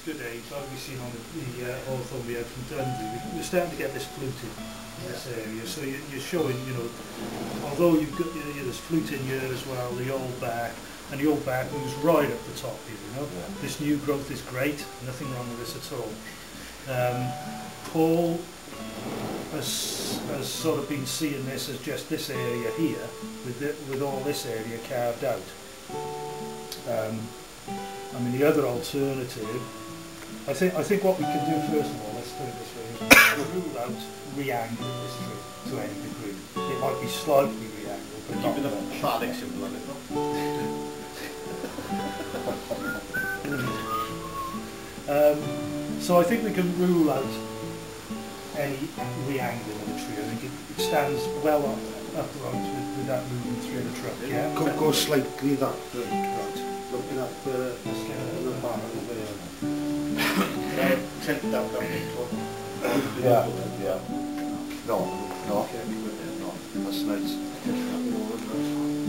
good age, like we've seen on the hawthorn we had from Dundee, we're starting to get this fluting in this area. So you're showing, you know, although you've got there's fluting here as well, the old bark, and the old bark moves right up the top here, you know. Yeah. This new growth is great, nothing wrong with this at all. Paul has sort of been seeing this as just this area here, with all this area carved out. I mean, the other alternative, I think what we can do first of all, let's put it this way, is rule out re-angling this tree to any degree. It might be slightly re-angled, but not much. Keeping a phallic symbol on it, no? So I think we can rule out any re-angling of the tree. I think it stands well upright with that moving through the trunk. Yeah. Go slightly that right. Looking at the bar there. Tilt down that bit. Yeah. No. That's nice.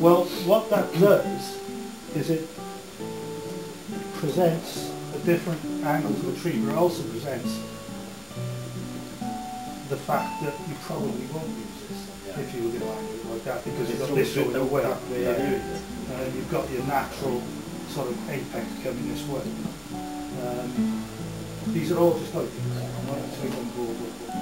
Well, what that does is it presents a different angle to the tree, but it also presents the fact that you probably won't use this if you were going to angle it like that, because you've got this sort of way. You've got your natural sort of apex coming this way. These are all just like things. I'm not take on board with what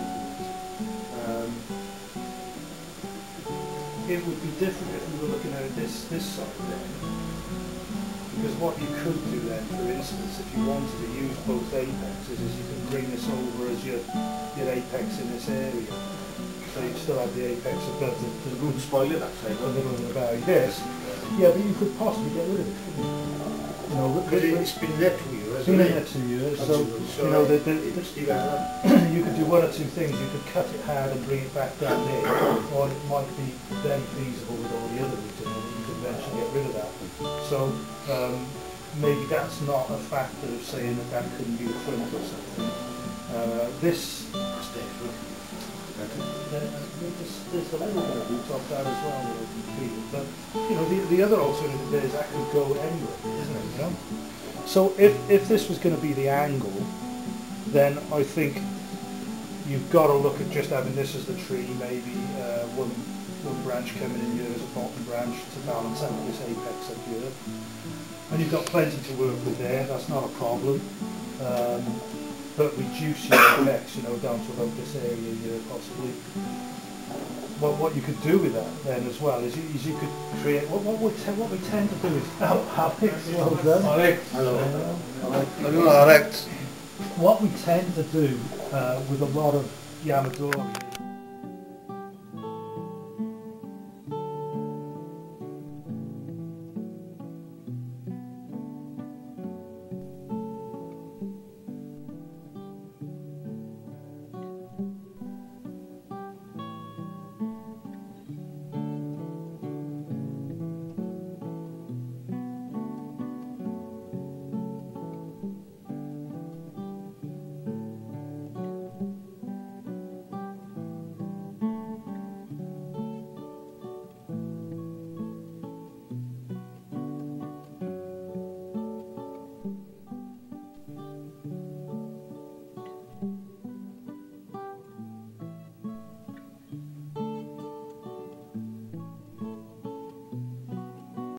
it would be different if we were looking at it this side there. Because what you could do then, for instance, if you wanted to use both apexes, is you could bring this over as your apex in this area. So you'd still have the apex above the wouldn't spoil it actually. A little bit about this. Yeah, but you could possibly get rid of it. You know, because it's been there 2 years. It's been there 2 years, so you know you could do one or two things. You could cut it hard and bring it back down there, or it might be then feasible with all the other roots in it. You could eventually get rid of that. So maybe that's not a factor of saying that couldn't be the front or something. This. There's a little bit of roots off that as well, but you know the other alternative there is that could go anywhere, isn't it? You know? So if this was going to be the angle, then I think you've got to look at just having this as the tree, maybe one branch coming in here as a bottom branch to balance out this apex up here, and you've got plenty to work with there. That's not a problem. But reduce your apex, you know, down to about this area here, possibly. What you could do with that then as well is you could create what we tend to do is Alex, well done. Alex. Hello. Alex. What we tend to do with a lot of Yamadori